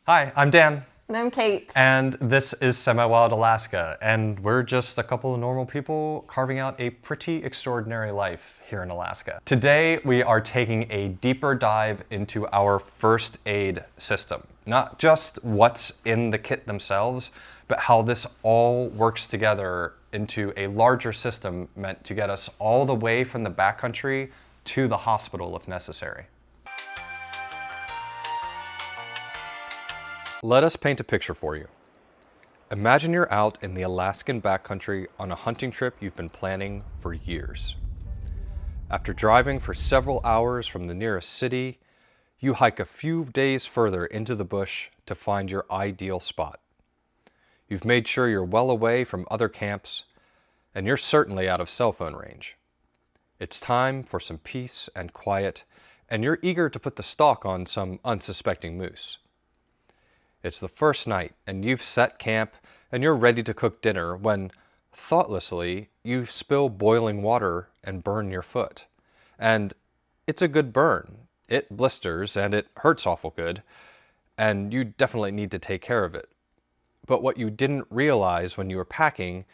Hi, I'm Dan. And I'm Kate. And this is Semi-Wild Alaska, and we're just a couple of normal people carving out a pretty extraordinary life here in Alaska. Today, we are taking a deeper dive into our first aid system. Not just what's in the kit themselves, but how this all works together into a larger system meant to get us all the way from the backcountry to the hospital if necessary. Let us paint a picture for you. Imagine you're out in the Alaskan backcountry on a hunting trip you've been planning for years. After driving for several hours from the nearest city, you hike a few days further into the bush to find your ideal spot. You've made sure you're well away from other camps, and you're certainly out of cell phone range. It's time for some peace and quiet, and you're eager to put the stalk on some unsuspecting moose. It's the first night, and you've set camp, and you're ready to cook dinner when, thoughtlessly, you spill boiling water and burn your foot. And it's a good burn. It blisters, and it hurts awful good, and you definitely need to take care of it. But what you didn't realize when you were packing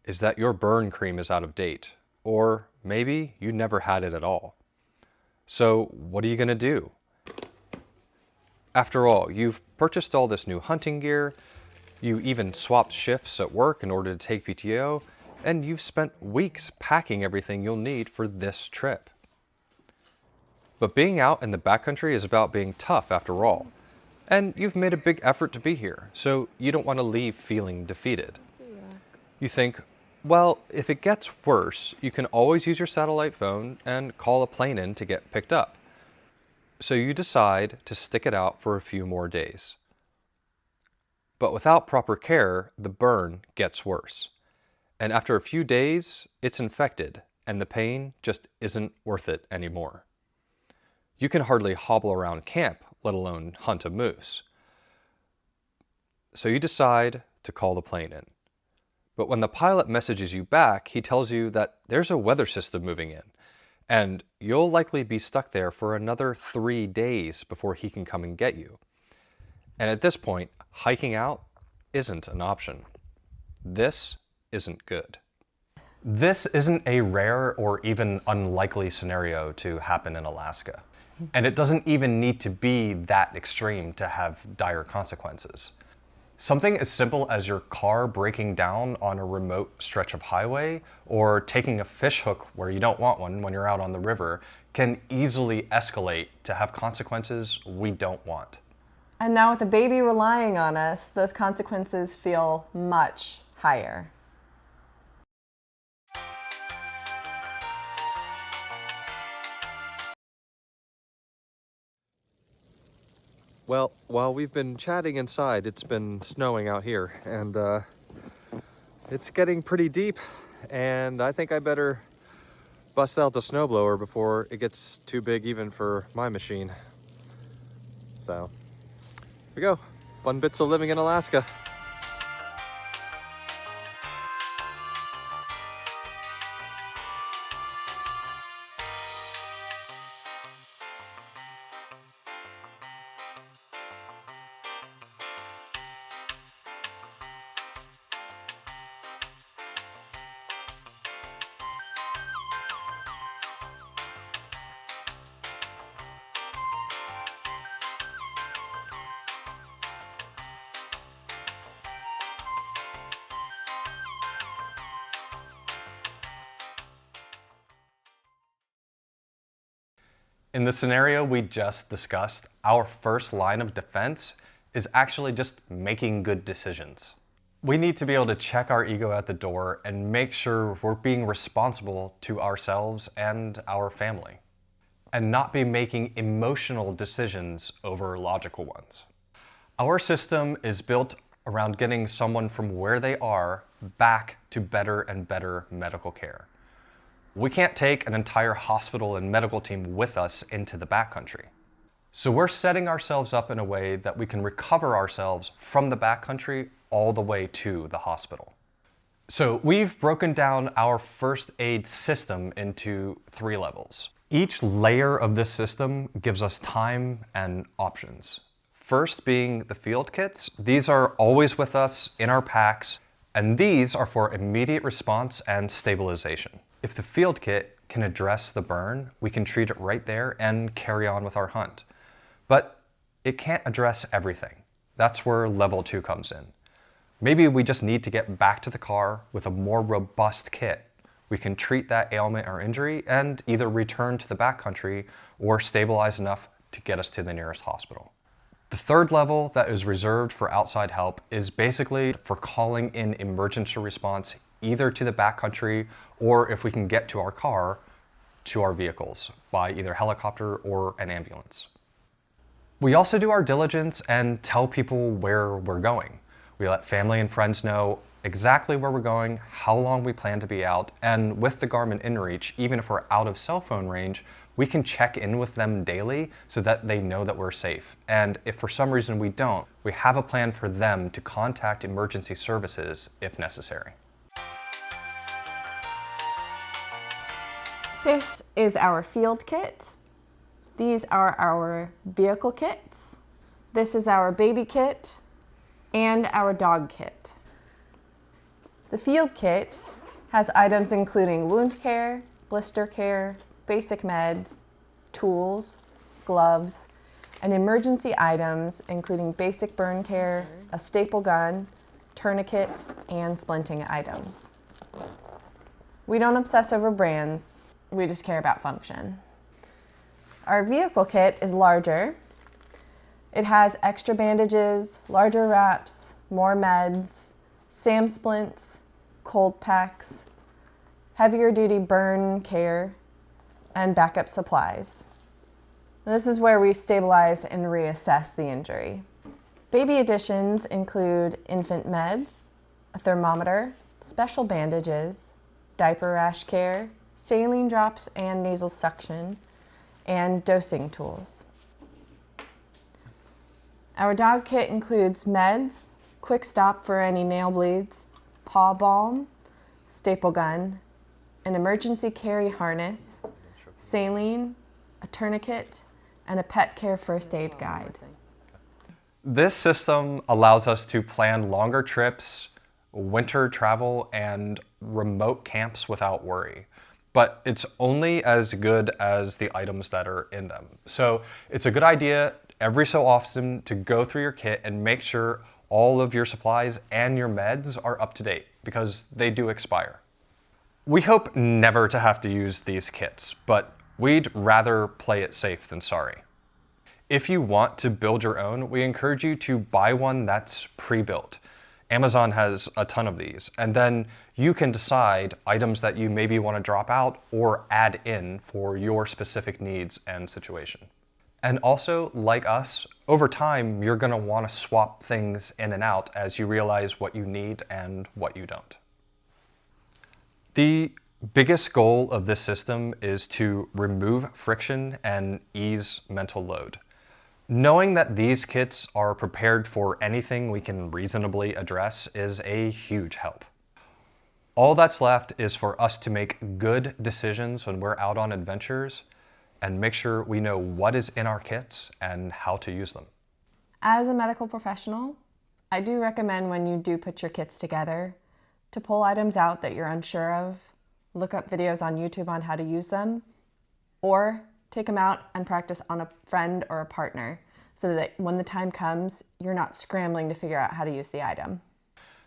is that your burn cream is out of date, or maybe you never had it at all. So what are you going to do? After all, you've purchased all this new hunting gear, you even swapped shifts at work in order to take PTO, and you've spent weeks packing everything you'll need for this trip. But being out in the backcountry is about being tough after all, and you've made a big effort to be here, so you don't want to leave feeling defeated. You think, well, if it gets worse, you can always use your satellite phone and call a plane in to get picked up. So you decide to stick it out for a few more days. But without proper care, the burn gets worse. And after a few days, it's infected, and the pain just isn't worth it anymore. You can hardly hobble around camp, let alone hunt a moose. So you decide to call the plane in. But when the pilot messages you back, he tells you that there's a weather system moving in, and you'll likely be stuck there for another 3 days before he can come and get you. And at this point, hiking out isn't an option. This isn't good. This isn't a rare or even unlikely scenario to happen in Alaska. And it doesn't even need to be that extreme to have dire consequences. Something as simple as your car breaking down on a remote stretch of highway or taking a fish hook where you don't want one when you're out on the river can easily escalate to have consequences we don't want. And now with a baby relying on us, those consequences feel much higher. Well, while we've been chatting inside, it's been snowing out here, and it's getting pretty deep, and I think I better bust out the snowblower before it gets too big even for my machine. So, here we go. Fun bits of living in Alaska. In the scenario we just discussed, our first line of defense is actually just making good decisions. We need to be able to check our ego at the door and make sure we're being responsible to ourselves and our family, and not be making emotional decisions over logical ones. Our system is built around getting someone from where they are back to better and better medical care. We can't take an entire hospital and medical team with us into the backcountry. So we're setting ourselves up in a way that we can recover ourselves from the backcountry all the way to the hospital. So we've broken down our first aid system into 3 levels. Each layer of this system gives us time and options. First being the field kits. These are always with us in our packs, and these are for immediate response and stabilization. If the field kit can address the burn, we can treat it right there and carry on with our hunt. But it can't address everything. That's where level 2 comes in. Maybe we just need to get back to the car with a more robust kit. We can treat that ailment or injury and either return to the backcountry or stabilize enough to get us to the nearest hospital. The third level that is reserved for outside help is basically for calling in emergency response either to the backcountry or, if we can get to our car, to our vehicles by either helicopter or an ambulance. We also do our diligence and tell people where we're going. We let family and friends know exactly where we're going, how long we plan to be out, and with the Garmin InReach, even if we're out of cell phone range, we can check in with them daily so that they know that we're safe. And if for some reason we don't, we have a plan for them to contact emergency services if necessary. This is our field kit. These are our vehicle kits. This is our baby kit and our dog kit. The field kit has items including wound care, blister care, basic meds, tools, gloves, and emergency items including basic burn care, a staple gun, tourniquet, and splinting items. We don't obsess over brands, we just care about function. Our vehicle kit is larger. It has extra bandages, larger wraps, more meds, SAM splints, cold packs, heavier duty burn care, and backup supplies. This is where we stabilize and reassess the injury. Baby additions include infant meds, a thermometer, special bandages, diaper rash care, saline drops and nasal suction, and dosing tools. Our dog kit includes meds, quick stop for any nail bleeds, paw balm, staple gun, an emergency carry harness, saline, a tourniquet, and a pet care first aid guide. This system allows us to plan longer trips, winter travel, and remote camps without worry. But it's only as good as the items that are in them. So it's a good idea every so often to go through your kit and make sure all of your supplies and your meds are up to date, because they do expire. We hope never to have to use these kits, but we'd rather play it safe than sorry. If you want to build your own, we encourage you to buy one that's pre-built. Amazon has a ton of these, and then you can decide items that you maybe want to drop out or add in for your specific needs and situation. And also, like us, over time, you're going to want to swap things in and out as you realize what you need and what you don't. The biggest goal of this system is to remove friction and ease mental load. Knowing that these kits are prepared for anything we can reasonably address is a huge help. All that's left is for us to make good decisions when we're out on adventures and make sure we know what is in our kits and how to use them. As a medical professional, I do recommend when you do put your kits together to pull items out that you're unsure of, look up videos on YouTube on how to use them, or take them out and practice on a friend or a partner so that when the time comes, you're not scrambling to figure out how to use the item.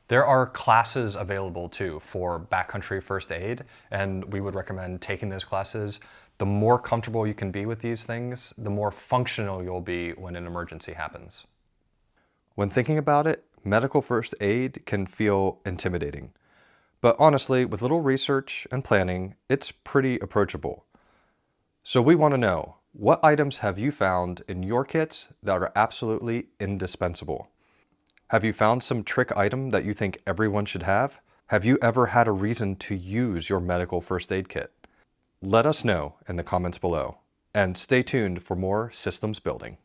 There are classes available too for backcountry first aid, and we would recommend taking those classes. The more comfortable you can be with these things, the more functional you'll be when an emergency happens. When thinking about it, medical first aid can feel intimidating. But honestly, with little research and planning, it's pretty approachable. So we want to know, what items have you found in your kits that are absolutely indispensable? Have you found some trick item that you think everyone should have? Have you ever had a reason to use your medical first aid kit? Let us know in the comments below, and stay tuned for more systems building.